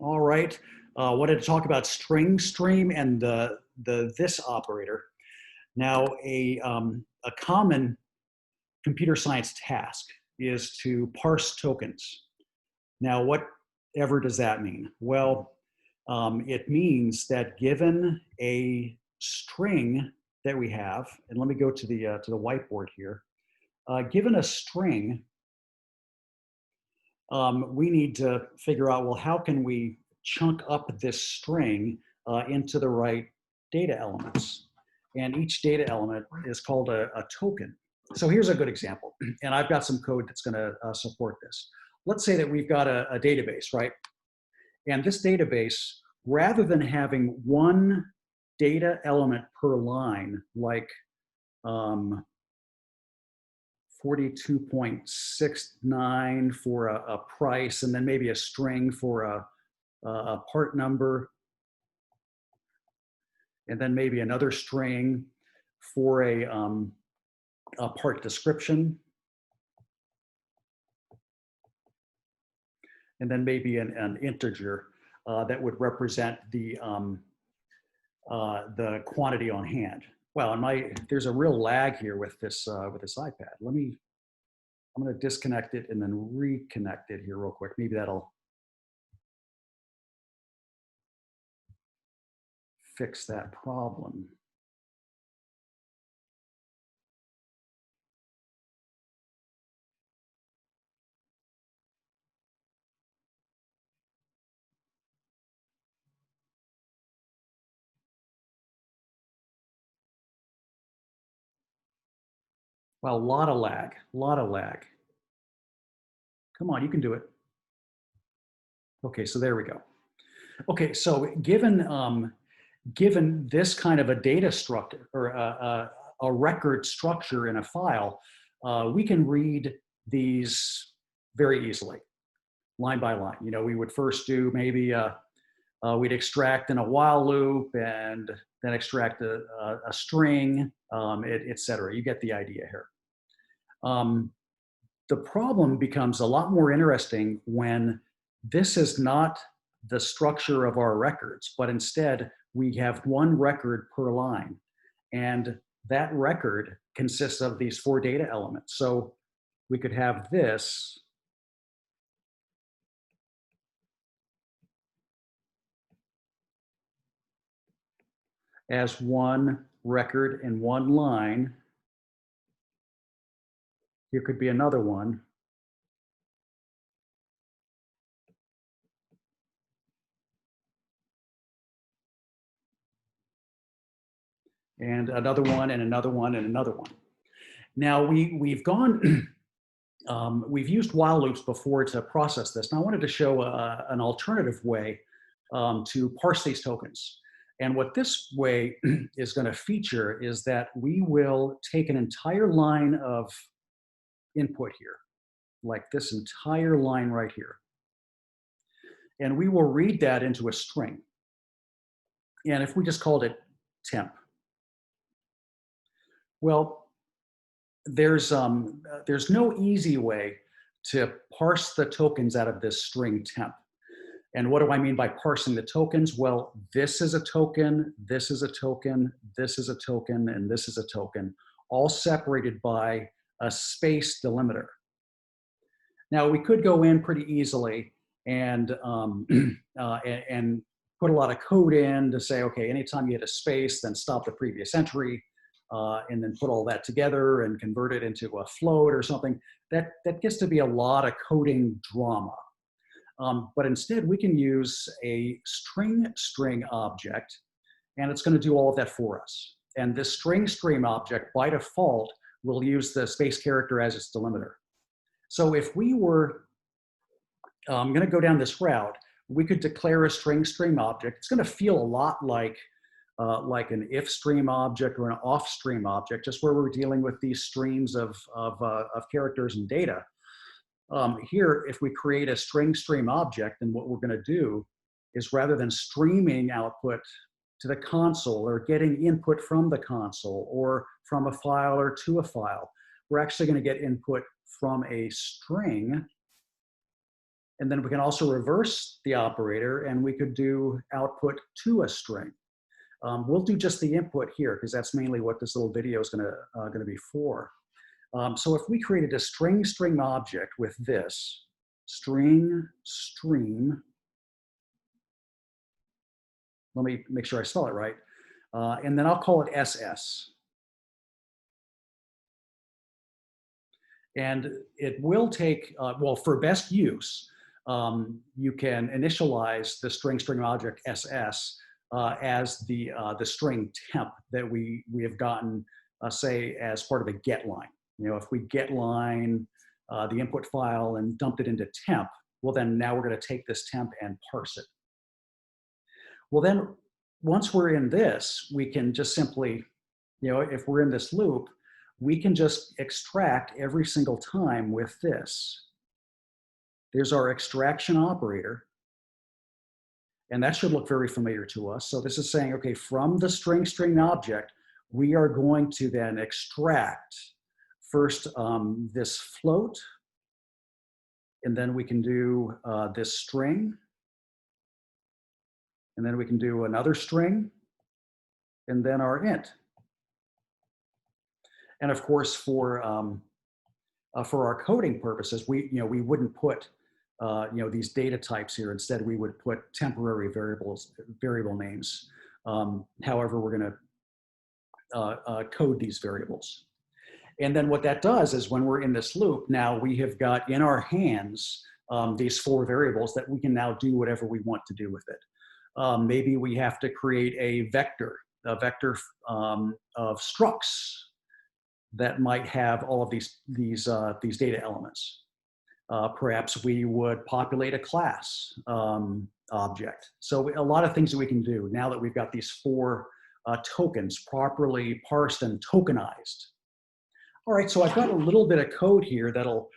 All right. Wanted to talk about string stream and the this operator. Now, a common computer science task is to parse tokens. Now, whatever does that mean? Well, it means that given a string that we have, and let me go to the whiteboard here. Given a string, we need to figure out, well, how can we chunk up this string into the right data elements? And each data element is called a token. So here's a good example, and I've got some code that's going to support this. Let's say that we've got a database, right? And this database, rather than having one data element per line, like 42.69 for a price, and then maybe a string for a part number, and then maybe another string for a part description, and then maybe an integer that would represent the quantity on hand. Well, there's a real lag here with this iPad. I'm going to disconnect it and then reconnect it here real quick. Maybe that'll fix that problem. Well, a lot of lag. Come on, you can do it. Okay, so there we go. Okay, so given this kind of a data structure or a record structure in a file, we can read these very easily, line by line. You know, we would first do maybe we'd extract in a while loop and then extract a string, et cetera. You get the idea here. The problem becomes a lot more interesting when this is not the structure of our records, but instead we have one record per line. And that record consists of these 4 data elements. So we could have this as one record in one line. Here could be another one. And another one, and another one, and another one. Now we've gone, we've used while loops before to process this. And I wanted to show an alternative way to parse these tokens. And what this way is going to feature is that we will take an entire line of input here, like this entire line right here. And we will read that into a string. And if we just called it temp, well, there's no easy way to parse the tokens out of this string temp. And what do I mean by parsing the tokens? Well, this is a token, this is a token, this is a token, and this is a token, all separated by a space delimiter. Now, we could go in pretty easily and put a lot of code in to say, okay, anytime you hit a space, then stop the previous entry, and then put all that together and convert it into a float or something. That gets to be a lot of coding drama. But instead, we can use a string object, and it's going to do all of that for us. And this string object, by default, will use the space character as its delimiter. So if we were going to go down this route, we could declare a string object. It's going to feel a lot like an if stream object or an off stream object, just where we're dealing with these streams of characters and data. Here, if we create a string object, then what we're going to do is, rather than streaming output to the console or getting input from the console or from a file or to a file, we're actually going to get input from a string And then we can also reverse the operator, and we could do output to a string. We'll do just the input here because that's mainly what this little video is gonna be for. So if we created a string object with this string stream, let me make sure I spell it right, and then I'll call it SS. And it will take, well, for best use, you can initialize the string object SS as the string temp that we have gotten, say, as part of a get line. You know, if we get line the input file and dumped it into temp, well, then now we're going to take this temp and parse it. Well, then once we're in this, we can just simply, you know, if we're in this loop, we can just extract every single time with this. There's our extraction operator. And that should look very familiar to us. So this is saying, okay, from the string object, we are going to then extract first this float, and then we can do this string, and then we can do another string, and then our int. And of course, for our coding purposes, we wouldn't put these data types here. Instead, we would put temporary variable names. However, we're going to code these variables. And then what that does is when we're in this loop, now we have got in our hands these 4 variables that we can now do whatever we want to do with it. Maybe we have to create a vector of structs that might have all of these data elements. Perhaps we would populate a class object. So a lot of things that we can do now that we've got these 4 tokens properly parsed and tokenized. All right, so I've got a little bit of code here that'll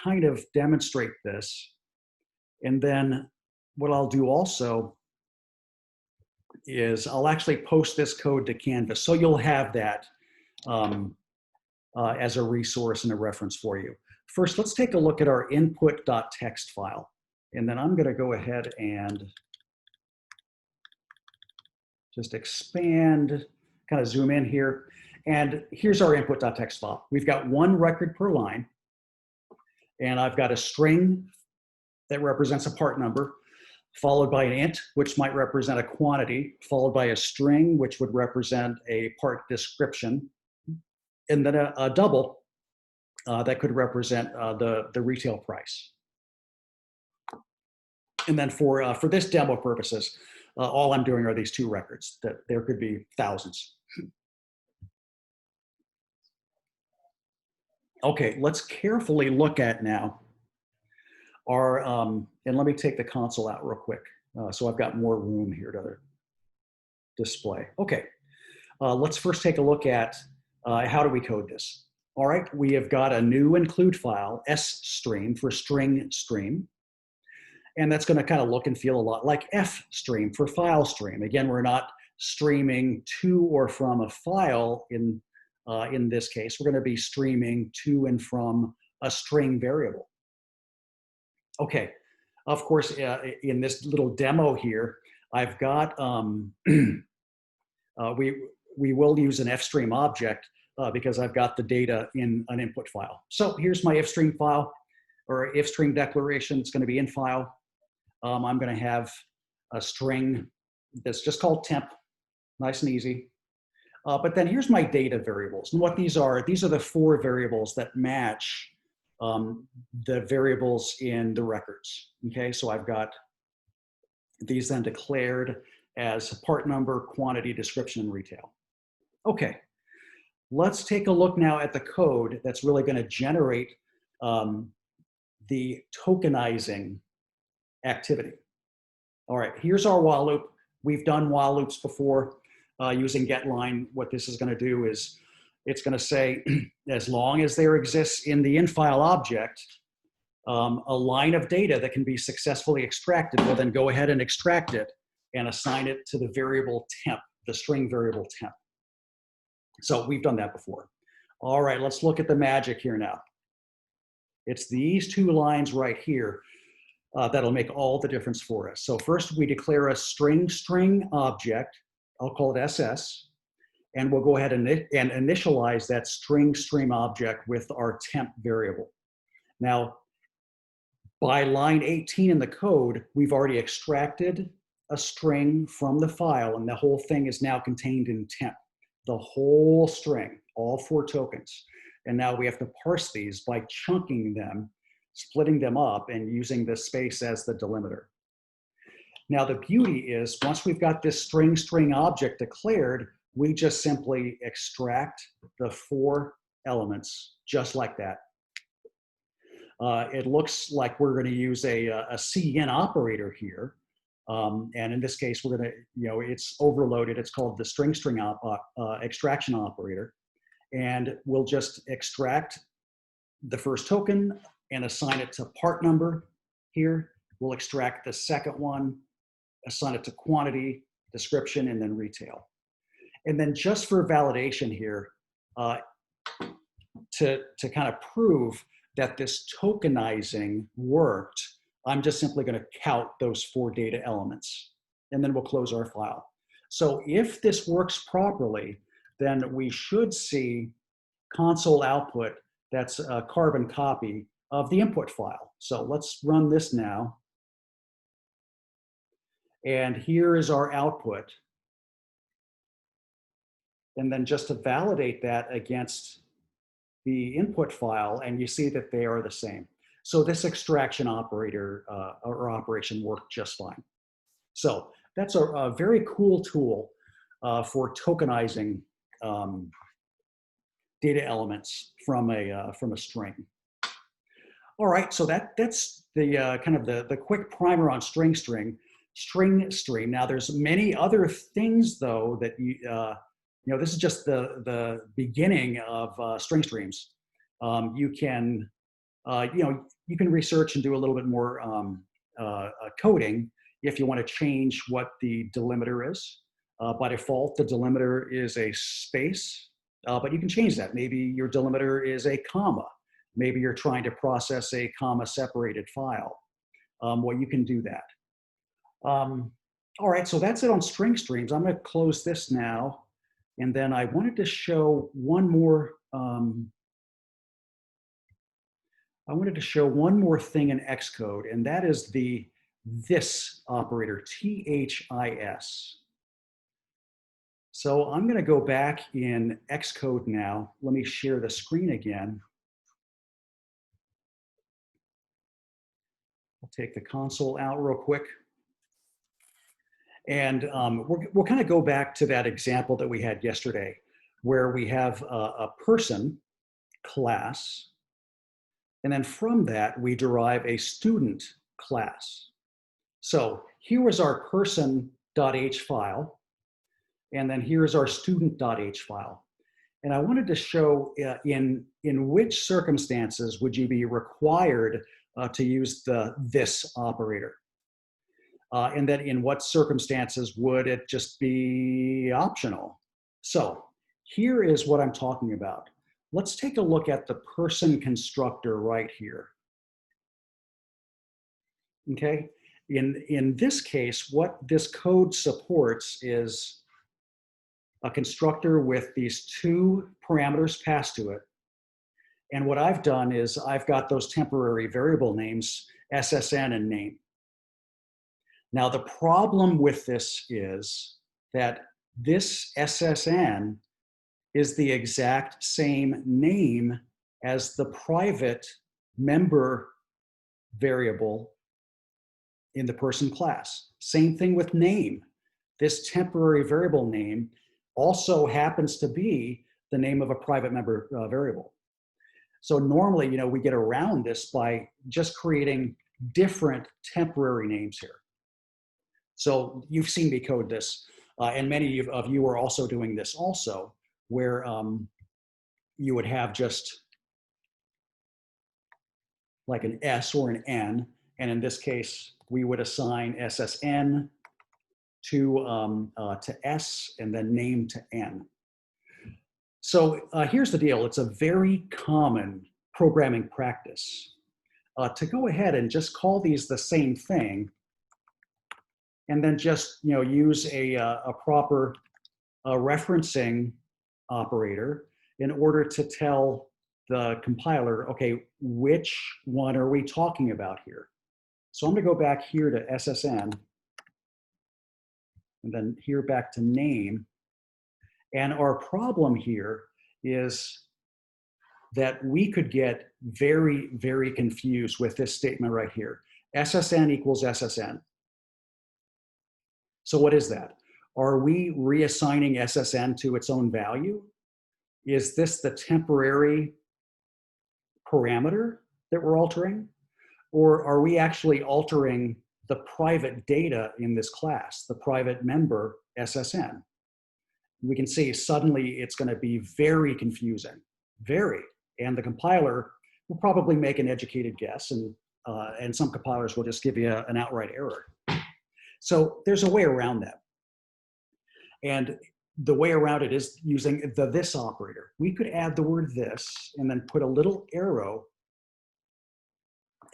kind of demonstrate this. And then what I'll do also is I'll actually post this code to Canvas. So you'll have that as a resource and a reference for you. First, let's take a look at our input.txt file. And then I'm going to go ahead and just expand, kind of zoom in here. And here's our input.txt file. We've got 1 record per line. And I've got a string that represents a part number, followed by an int, which might represent a quantity, followed by a string, which would represent a part description, and then a double that could represent the retail price. And then for this demo purposes, all I'm doing are these 2 records. That there could be thousands. Okay, let's carefully look at now our, and let me take the console out real quick. So I've got more room here to display. Okay, let's first take a look at how do we code this. All right, we have got a new include file, S-stream for string stream. And that's going to kind of look and feel a lot like F-stream for file stream. Again, we're not streaming to or from a file in this case. We're going to be streaming to and from a string variable. Okay, of course, in this little demo here, I've got, we will use an F-stream object because I've got the data in an input file. So here's my F-stream file, or F-stream declaration. It's going to be in file. I'm going to have a string that's just called temp, nice and easy. But then here's my data variables. And what these are the 4 variables that match the variables in the records. Okay, so I've got these then declared as part number, quantity, description, and retail. Okay, let's take a look now at the code that's really going to generate the tokenizing activity. All right, here's our while loop. We've done while loops before using getLine. What this is going to do is it's going to say, as long as there exists in the in-file object a line of data that can be successfully extracted, we'll then go ahead and extract it and assign it to the variable temp, the string variable temp. So we've done that before. All right, let's look at the magic here now. It's these 2 lines right here. that'll make all the difference for us. So first we declare a string object, I'll call it SS, and we'll go ahead and initialize that string object with our temp variable. Now, by line 18 in the code, we've already extracted a string from the file, and the whole thing is now contained in temp. The whole string, all 4 tokens. And now we have to parse these by chunking them, splitting them up, and using the space as the delimiter. Now the beauty is, once we've got this string object declared, we just simply extract the 4 elements just like that. It looks like we're going to use a CN operator here. And in this case, we're going to, it's overloaded. It's called the string extraction operator. And we'll just extract the first token and assign it to part number here. We'll extract the second one, assign it to quantity, description, and then retail. And then just for validation here, to kind of prove that this tokenizing worked, I'm just simply going to count those 4 data elements, and then we'll close our file. So if this works properly, then we should see console output that's a carbon copy of the input file. So let's run this now. And here is our output. And then just to validate that against the input file, and you see that they are the same. So this extraction operator or operation worked just fine. So that's a very cool tool for tokenizing data elements from a string. All right, so that's the kind of the quick primer on string stream. Now there's many other things though that this is just the beginning of string streams. You can you can research and do a little bit more coding if you want to change what the delimiter is. By default, the delimiter is a space, but you can change that. Maybe your delimiter is a comma. Maybe you're trying to process a comma-separated file. Well, you can do that. All right, so that's it on string streams. I'm going to close this now, and then I wanted to show one more. I wanted to show one more thing in Xcode, and that is the this operator, THIS. So I'm going to go back in Xcode now. Let me share the screen again. I'll take the console out real quick. And we'll kind of go back to that example that we had yesterday, where we have a person class, and then from that, we derive a student class. So here is our person.h file, and then here is our student.h file. And I wanted to show in which circumstances would you be required to use the this operator. And then in what circumstances would it just be optional? So here is what I'm talking about. Let's take a look at the person constructor right here. Okay, in this case, what this code supports is a constructor with these 2 parameters passed to it. And what I've done is I've got those temporary variable names, SSN and name. Now, the problem with this is that this SSN is the exact same name as the private member variable in the person class. Same thing with name. This temporary variable name also happens to be the name of a private member variable. So normally, we get around this by just creating different temporary names here. So you've seen me code this, and many of you are also doing this also, where you would have just like an S or an N, and in this case, we would assign SSN to S and then name to N. So here's the deal. It's a very common programming practice to go ahead and just call these the same thing, and then just use a proper referencing operator in order to tell the compiler, okay, which one are we talking about here? So I'm going to go back here to SSN, and then here back to name. And our problem here is that we could get very, very confused with this statement right here. SSN equals SSN. So what is that? Are we reassigning SSN to its own value? Is this the temporary parameter that we're altering? Or are we actually altering the private data in this class, the private member SSN? We can see suddenly it's going to be very confusing, very. And the compiler will probably make an educated guess, and some compilers will just give you an outright error. So there's a way around that. And the way around it is using the this operator. We could add the word this and then put a little arrow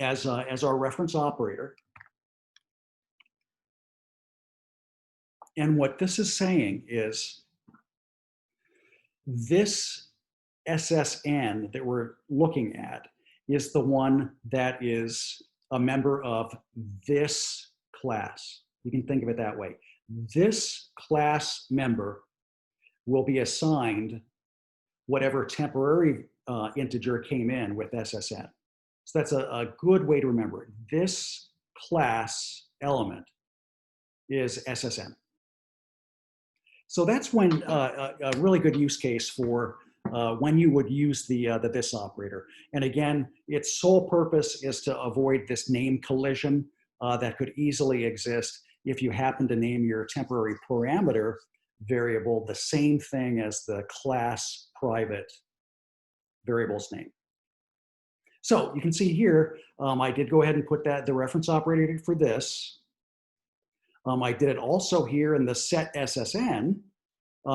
as our reference operator. And what this is saying is this SSN that we're looking at is the one that is a member of this class. You can think of it that way. This class member will be assigned whatever temporary integer came in with SSN. So that's a good way to remember it. This class element is SSN. So that's when a really good use case for when you would use the this operator. And again, its sole purpose is to avoid this name collision that could easily exist if you happen to name your temporary parameter variable the same thing as the class private variable's name. So you can see here, I did go ahead and put the reference operator for this. I did it also here in the set SSN,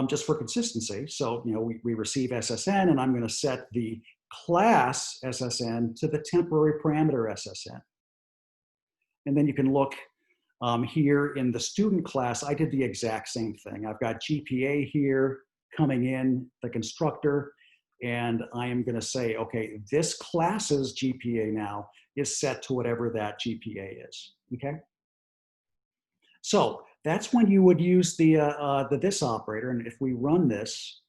just for consistency. So we receive SSN, and I'm going to set the class SSN to the temporary parameter SSN. And then you can look here in the student class, I did the exact same thing. I've got GPA here coming in, the constructor, and I am going to say, okay, this class's GPA now is set to whatever that GPA is, okay? So that's when you would use the this operator, and if we run this,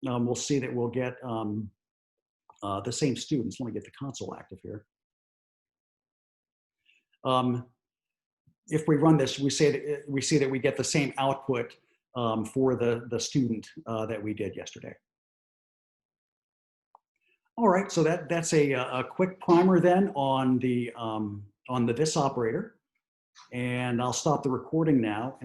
we'll see that we'll get the same students. Let me get the console active here. If we run this, we see that we get the same output for the student that we did yesterday. All right, so that's a quick primer then on the this operator, and I'll stop the recording now.